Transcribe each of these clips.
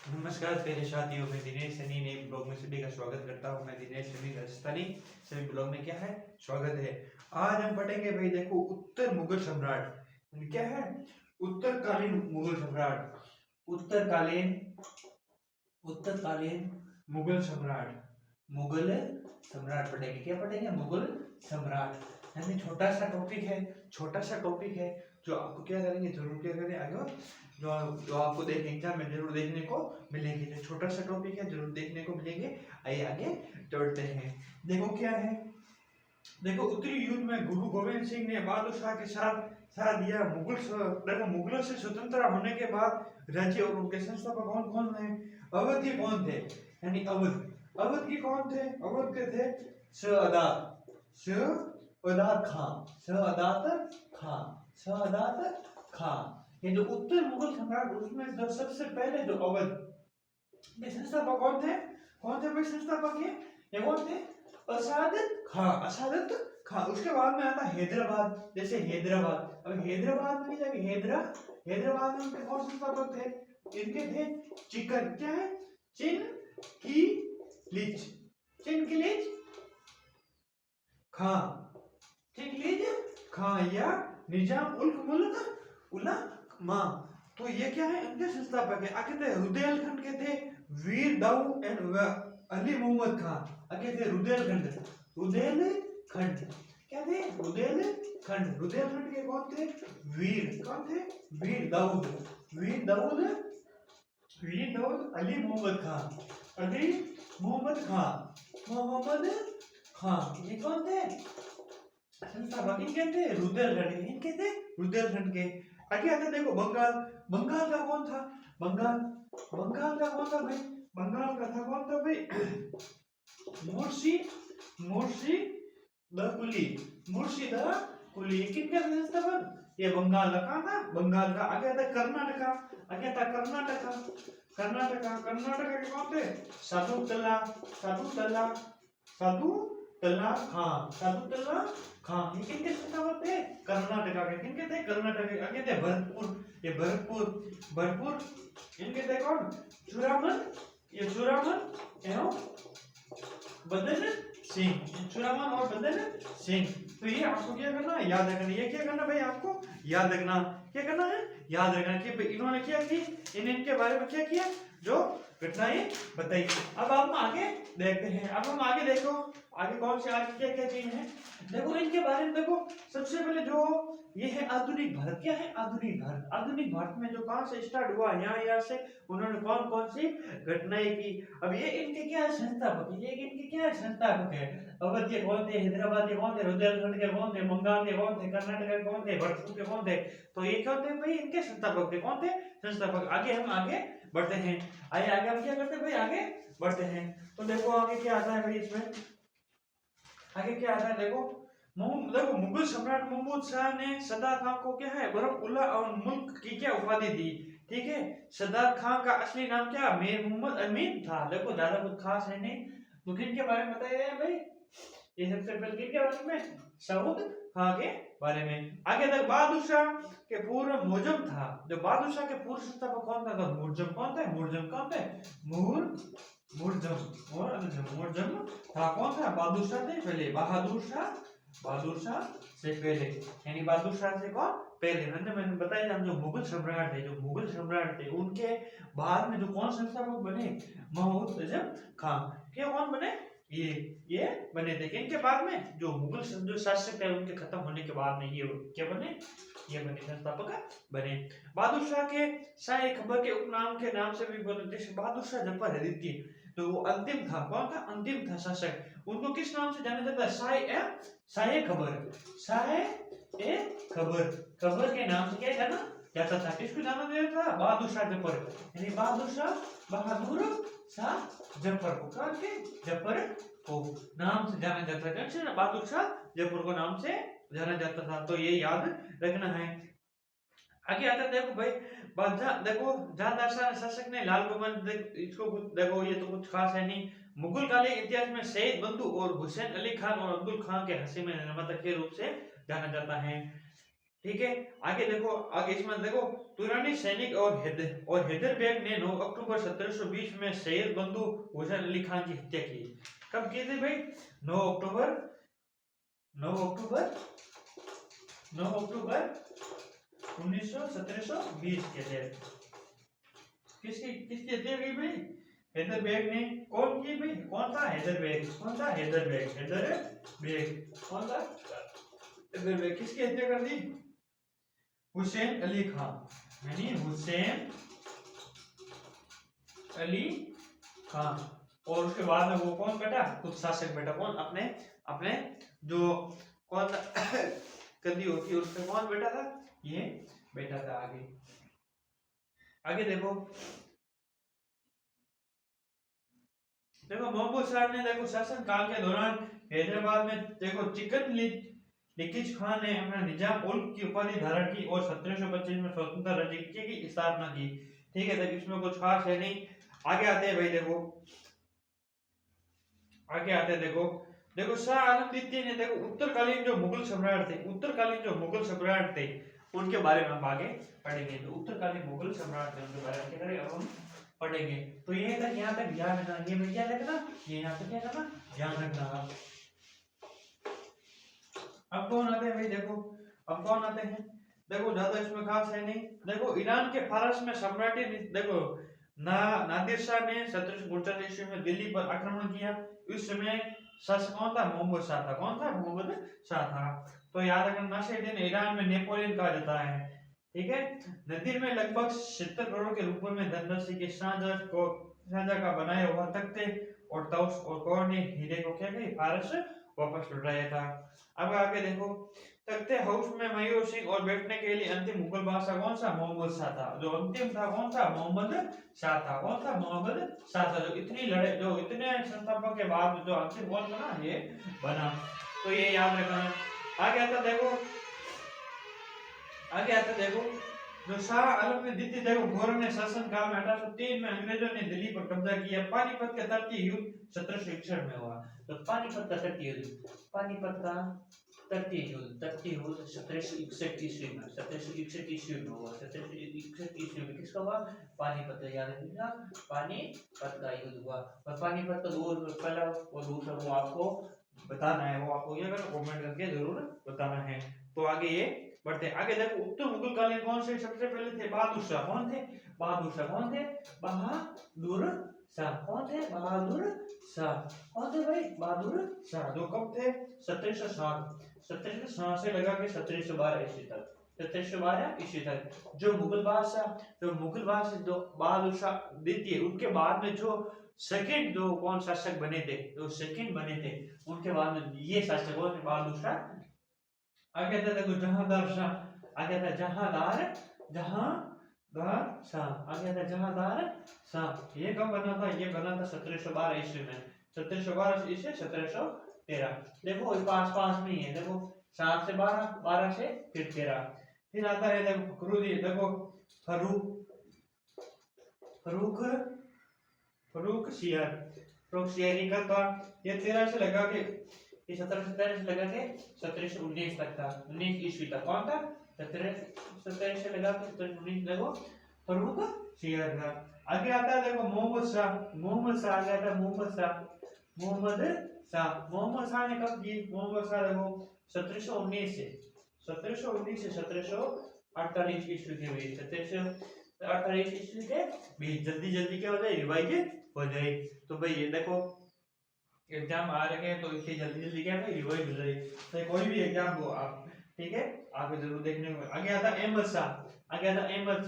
नमस्कार प्यारे साथियों, मैं दिनेश सनी नए ब्लॉग में सभी का स्वागत करता हूँ। मैं दिनेश सनी राजस्थानी सभी ब्लॉग में क्या है स्वागत है। आज हम पढ़ेंगे भाई, देखो उत्तर मुगल सम्राट क्या है, उत्तरकालीन मुगल सम्राट, उत्तरकालीन उत्तरकालीन मुगल सम्राट, मुगल सम्राट पढ़ेंगे। क्या पढ़ेंगे? मुगल सम्राट। यानी छोटा सा टॉपिक है, छोटा सा टॉपिक है जो आपको क्या करेंगे, जरूर क्या करेंगे आगे, जो आपको देख एग्जाम में जरूर देखने को मिलेंगे। जो छोटा सा टॉपिक है जरूर देखने को मिलेंगे। आइए आगे चढ़ते हैं। देखो क्या है, देखो उत्तरी युद्ध में गुरु गोविंद सिंह ने बहादुर शाह के साथ साथ दिया। देखो मुगलों से स्वतंत्र होने के बाद राज्य और उनके संस्थापक कौन कौन थे? अवध के कौन थे? यानी अवध के कौन थे? अवध के थे शहदाद खान। ये जो उत्तर मुगल सम्राट, उसमें जो सबसे पहले जो अवध के संस्थापक कौन थे? कौन थे भाई संस्थापक? ये कौन थे? असादत खान। उसके बाद में आता हैदराबाद। जैसे हैदराबाद, अब हैदराबाद में जाके हैदराबाद में उनके कौन संस्थापक थे? इनके थे चिकन, क्या है, चिनकिलिज खान या निजाम उल मुल्क उलमा। तो ये क्या है, इनके संस्थापक है। आगे थे रुदेलखंड के थे वीर दाऊ एंड अली मोहम्मद खान। आगे थे रुदेलखंड क्या थे? रुदेलखंड के कौन थे? कौन थे? वीर दाऊद अली मोहम्मद खान। ये कौन थे संस्थापक? इनके थे रुदेलखंड के। आगे आता देखो बंगाल का कौन था? बंगाल का कौन था भाई? बंगाल का था कौन था भाई? मुर्शिद कुली। किनका संस्थापक? ये बंगाल का कहाँ था? बंगाल का। आगे आता कर्नाटका। कर्नाटका के कौन थे? साधुतल्ला खान। ये किनके संस्थापक थे? कर्नाटका के। किनके थे? कर्नाटका के। आगे थे भरतपुर। इनके थे कौन? चूरामन एवं बदन सिंह। तो ये आपको क्या करना है? याद रखना। ये क्या करना भाई? आपको याद रखना। क्या करना है? याद रखना कि भाई इन्होंने क्या की, इनके बारे में क्या किया, जो घटनाएं बताई। अब हम आगे देखते हैं। अब हम आगे देखो, आगे कौन से, आगे क्या क्या चीज है देखो इनके बारे में। देखो सबसे पहले जो ये है आधुनिक भारत। क्या है? आधुनिक भारत में जो कहां से स्टार्ट हुआ, यहाँ से उन्होंने कौन कौन सी घटनाएं की। अब ये इनके क्या है? संस्थापक है। ये इनके क्या है? संस्थापक है। अवध के कौन थे? हैदराबाद के कौन थे? रुद्रप्रयाग के कौन थे? बंगाल के कौन थे? कर्नाटक के कौन थे? भरतपुर के कौन थे? तो ये क्या थे भाई? इनके संस्थापक थे। कौन थे? संस्थापक। आगे हम आगे बढ़ते हैं। आगे हम क्या करते हैं भाई? आगे बढ़ते हैं। तो देखो आगे क्या आता है भाई इसमें, आगे क्या आता है देखो मुगल सम्राट महमूद शाह ने सदार खान को क्या है, बरम-उल्ला और मुल्क की क्या उपाधि दी। ठीक है, सदार खान का असली नाम क्या? मीर मोहम्मद अमीन था। देखो ज्यादा कुछ खास है नहीं। तो किन के बारे में बताया है भाई? ये सबसे पहले किन के बारे में? सऊद खान के बारे में। आगे तक बहादुर शाह के पूर्व मुर्जम था। जो बहादुर शाह के पूर्व संस्थापक कौन था? मुर्जम कौन थे? मुर्जम था। कौन था? बहादुर शाह से पहले। बहादुर शाह से पहले, यानी बहादुर शाह से कौन पहले? मैंने बताया था, जो मुगल सम्राट थे उनके बाद में जो कौन संस्थापक बने? महमूद अजम खान। क्या कौन बने? ये बने थे। इनके बाद में जो मुगल जो शासक थे उनके खत्म होने के बाद में ये क्या बने? ये बने संस्थापक बने। बहादुर शाह के शाह खबर के उपनाम के नाम से भी बोलते थे। बहादुर शाह जफर हदीती, तो वो अंतिम था। कौन था? अंतिम था शासक। उनको किस नाम से जाना जाता है? शाह खबर के नाम से क्या जाना जाता था? किसको जाना जाता था? बहादुर शाह जफर, यानी बहादुर शाह जफर को जफर को नाम से जाना जाता था। बहादुर शाह जफर को नाम से जाना जाता था। तो ये याद रखना है। आगे आता देखो भाई, बादशाह देखो जहां शासक ने लाल बहादुर, इसको देखो ये तो कुछ खास है नहीं। मुगल कालीन इतिहास में शहीद बंधु और हुसैन अली खान और अब्दुल खान के हसीन निर्माता के रूप से जाना जाता है। ठीक है। आगे देखो, आगे इसमें देखो, तुरानी सैनिक और हैदर बेग ने 9 अक्टूबर 1720 में सैयद बंधु हुसैन अली खान की हत्या की। कब की थी भाई? 9 अक्टूबर 9 अक्टूबर 9 अक्टूबर 1720 के थे। किसकी किसकी हत्या की भाई? हैदर बेग ने। कौन की भाई? कौन था हैदर बेग? कौन था हैदर बेग? हैदर बेग कौन था? हैदर बेग। किसकी हत्या कर दी? हुसैन अली खान, यानी हुसैन अली खान। और उसके बाद में वो कौन बेटा? खुद शासक बेटा। कौन? अपने अपने जो कौन गद्दी होती है उसमें कौन बेटा था? ये बेटा था। आगे आगे देखो, देखो महमूद साहब ने देखो शासन काल के दौरान हैदराबाद में देखो चिकन लिखिज खान ने अपना निजाम उल्क की उपाधि धारण की और 1725 में स्वतंत्र राज्य की स्थापना की। ठीक है, तो इसमें कुछ खास है नहीं। आगे आते हैं भाई, देखो आगे आते हैं, देखो देखो शाह आलम द्वितीय ने देखो उत्तरकालीन जो मुगल सम्राट थे, उत्तरकालीन जो मुगल सम्राट थे उनके बारे में हम आगे पढ़ेंगे। तो उत्तरकालीन मुगल सम्राट थे उनके बारे में क्या करेंगे, अब हम पढ़ेंगे। तो ये तक यहाँ तक ध्यान रखना, ये में क्या रखना, ये यहाँ तक क्या करना, ध्यान रखना। अब कौन आते हैं भाई? देखो अब कौन आते हैं? देखो ज्यादा इसमें खास है नहीं। देखो ईरान के फारस में सम्राटी देखो नादिर शाह ने 1749 ईस्वी में दिल्ली पर आक्रमण किया। उस समय शासक कौन था? मोहम्मद शाह था। कौन था? मोहम्मद शाह था। तो याद रखना, नासिरुद्दीन ईरान में नेपोलियन कहा जाता है। ठीक है। नदीर में लगभग 70 करोड़ के रुपए में धनराशि के शाहजहां का बनाया हुआ तख्ते और तौस और कौर ने हीरे को क्या किया? फारस वापस लौटाया था। अब आगे देखो, तख्ते हाउस में मयूर सिंह और बैठने के लिए अंतिम मुगल बादशाह कौन सा? मोहम्मद शाह था। जो अंतिम था कौन था? मोहम्मद शाह था। कौन था? मोहम्मद शाह था। जो इतनी लड़े, जो इतने संस्थापक के बाद जो अंतिम कौन बना? ये बना। तो ये याद रखना। आगे आता देखो, आगे आता देखो, जो शाह आलम ने द्वितीय देखो गौरव ने शासन काल में 1803 में अंग्रेजों ने दिल्ली पर कब्जा किया। पानीपत का तर्कीय युद्ध 1761 में हुआ। तो पानीपत का तर्कीय युद्ध, पानीपत का तर्कीय युद्ध 1761 ईस्वी में, 1761 ईस्वी में हुआ। 1761 ईस्वी में किसका हुआ? पानीपत का। याद रखिएगा, पानीपत का युद्ध हुआ। और पानीपत का पहला और दूसरा वो आपको बताना है, वो आपको ये कमेंट करके जरूर बताना है। तो आगे ये बढ़ते आगे देखो, उत्तर मुगल कालीन कौन से सबसे पहले थे? बहादुर शाह। कौन थे? बहादुर शाह। कौन थे? बहादुर शाह। कौन थे? बहादुर शाह। कौन थे भाई? बहादुर शाह। जो कब थे? 1760 से लगा के 1712 ईस्वी तक, 1712 ईस्वी तक। जो मुगल बादशाह जो बहादुर शाह द्वितीय, उनके बाद में जो सेकंड जो कौन शासक बने थे, जो सेकंड बने थे, उनके बाद में ये शासक कौन? बहादुर शाह। आगे था देखो जहांदार शाह। आगे था जहांदार शाह। आगे था जहांदार शाह। ये कब बना था? ये बना था 1712 ईस्वी में। 1712 ईस्वी 1713। देखो इस पास में ही है। देखो 7 से 12, 12 से फिर 13। फिर आता है देखो फखरुद्दीन, देखो फरूख सियारी का था। ये 13 से लगा के, ये 1713 से लगा के 1719 तक था, 19 ईस्वी तक। कौन था? 17 से लगा के 1719 देखो फरूख सियार था। आगे आता है देखो मोहम्मद शाह। आ गया था मोहम्मद शाह ने कब की? मोहम्मद शाह देखो 1719 से 1748 ईस्वी के बीच, 1748 ईस्वी के बीच। जल्दी क्या हो जाए? रिवाइज हो जाए। तो भाई ये देखो एग्जाम आ रहे हैं, तो इसलिए जल्दी क्या है? रिवाइज हो जाए। तो कोई भी एग्जाम दो आप, ठीक है, आपको जरूर देखने को। आगे आता है अहमद शाह। अहमद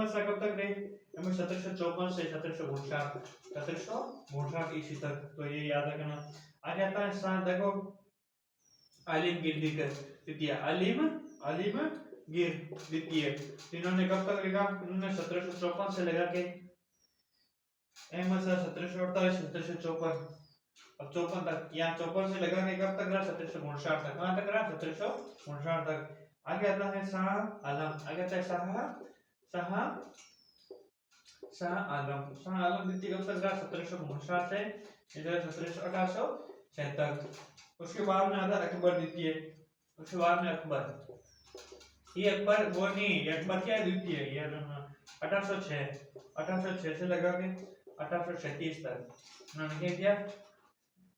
शाह कब तक रहे? 1754 से 1759 ईस्वी तक। तो ये याद रखना। आगे आता है शाह देखो आलिमगीर द्वितीय। इन्होंने कब तक लिखा? इन्होंने 1754 से लगा के, अहमद शाह 1748 1754, अब 54 तक। यहाँ 54 से लगा के कब तक रहा? 1759 तक। कहाँ तक रहा? 1759 तक। आगे आता है शाह आलम। आगे आता है शाह आलम द्वितीय कब तक रहा? 1759 से इधर 1768 तक। उसके बाद में आता है अकबर द्वितीय। उसके बाद में अकबर, ये अकबर वो नहीं, ये अकबर क्या है, द्वितीय, ये 1806 से लगा के 1836 तक उन्होंने क्या किया,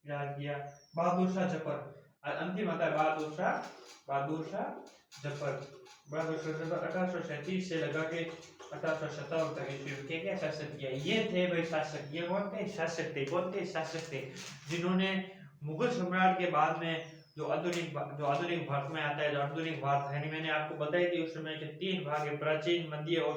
याद किया। बहादुर शाह जफर, अंतिम आता है बहादुर शाह जफर। बहादुर शाह जफर 1837 से लगा के 1857 तक इसके क्या शासक किया। ये थे भाई शासक, ये कौन थे, शासक थे। कौन थे, शासक थे, जिन्होंने मुगल सम्राट के बाद में जो आधुनिक भारत में आता है, जो आधुनिक भारत है, मैंने आपको बताया कि उस समय के 3 भाग है, प्राचीन, मध्य और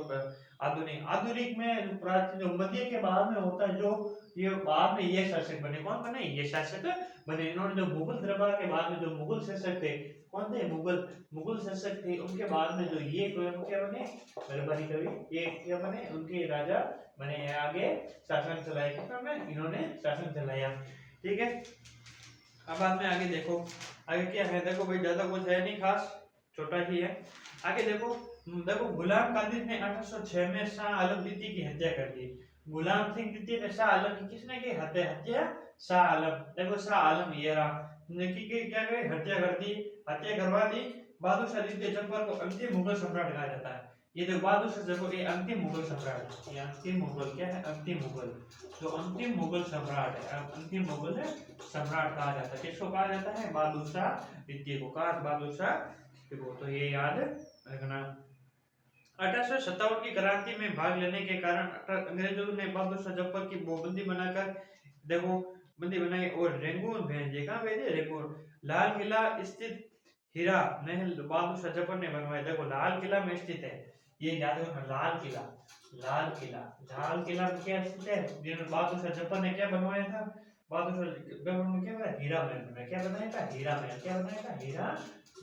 आधुनिक। आधुनिक में जो प्राचीन, जो मध्य के बाद में होता है, जो ये बाद में ये शासक बने। कौन बने, ये शासक बने। इन्होंने जो मुगल दरबार के बाद में जो मुगल शासक थे, कौन थे, मुगल शासक थे, उनके बाद में जो ये क्या बने, दरबारी कवि, ये क्या बने, उनके राजा बने, आगे शासन चलाया, इन्होंने शासन चलाया। ठीक है, अब बाद में आगे देखो, आगे क्या है, देखो भाई ज्यादा कुछ है नहीं खास, छोटा ही है। आगे देखो गुलाम कादिर ने 1806 में शाह आलम द्वितीय की हत्या कर दी। गुलाम सिंह द्वितीय ने शाह आलम की किसने की हत्या, शाह आलम, देखो शाह आलम ये रहा, की क्या करे, हत्या कर दी, हत्या करवा दी। बहादुर शाह द्वितीय जफर को अंतिम मुगल सम्राट कहा जाता है। ये जो बहादुर शाह जफर, ये अंतिम मुगल सम्राट है, ये अंतिम मुगल क्या है, अंतिम मुगल, जो अंतिम मुगल सम्राट है, अंतिम मुगल सम्राट कहा जाता है। किसको कहा जाता है, बहादुर शाह द्वितीय को कहा, बहादुर शाह द्वितीय को। तो ये याद रखना। 1857 की क्रांति में भाग लेने के कारण अंग्रेजों ने बहादुर शाह जफर की बंदी बनाकर, देखो बंदी बनाई और रेंगून भेजे। कहाँ भेजे, रेंगून। लाल किला स्थित हीरा महल बहादुर शाह जफर ने बनवाया। देखो लाल किला में स्थित है, ये याद रखना, लाल किला में क्या स्थित है, बहादुर शाह जफर ने क्या बनवाया था, बहादुर शाह जफर ने क्या बनाया, हीरा महल बनाया। क्या बनाया था, हीरा महल। क्या बनाया था, हीरा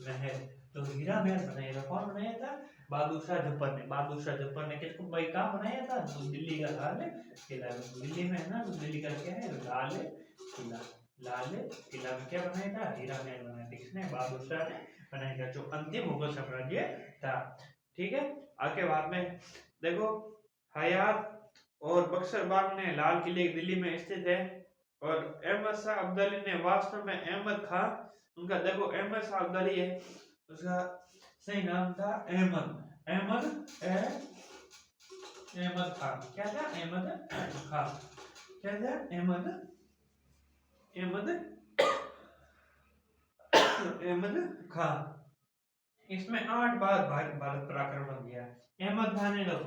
महल। तो हीरा महल बनाया था, कौन बनाया था, बहादुर शाह जफर ने। बहादुर शाह जफर ने किसको भाई कहाँ बनाया था, दिल्ली का लाल किला, दिल्ली में है ना, दिल्ली का क्या है, लाल किला में क्या बनाया था, हीरा महल बनाया था। किसने, बहादुर शाह ने बनाया था, जो अंतिम मुगल साम्राज्य था। ठीक है, आगे बाद में देखो, हयात और बक्सर बाग ने लाल किले दिल्ली में स्थित है। और अहमद शाह अब्दाली ने वास्तव में अहमद खां, उनका देखो अहमद शाह अब्दाली है, उसका सही नाम था अहमद खान। क्या था, अहमद खान। क्या था, अहमद खान। इसमें 8 बार भारत पर आक्रमण किया। अहमद खान ने जो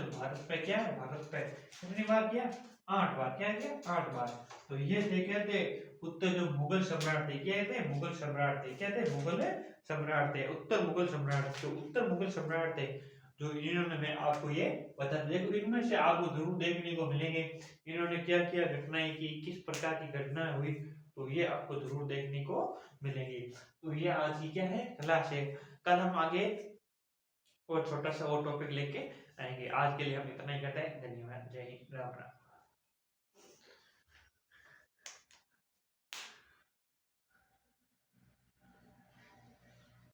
भारत पे क्या है, भारत पे कितनी बार किया, 8 बार। क्या किया, 8 बार। तो ये थे, क्या थे, उत्तर जो मुगल सम्राट थे, क्या थे, मुगल सम्राट थे, क्या थे, मुगल सम्राट थे, उत्तर मुगल सम्राट, जो उत्तर मुगल सम्राट थे, जो इन्होंने, मैं आपको ये बता, देखो इनमें से आपको जरूर देखने को मिलेंगे, इन्होंने क्या क्या घटनाएं की, किस प्रकार की घटनाएं हुई, तो ये आपको जरूर देखने को मिलेंगे। तो ये आज की क्या है, क्लास है। कल हम आगे और छोटा सा और टॉपिक लेके आएंगे। आज के लिए हम इतना ही कहते हैं, धन्यवाद, जय हिंद, राम राम।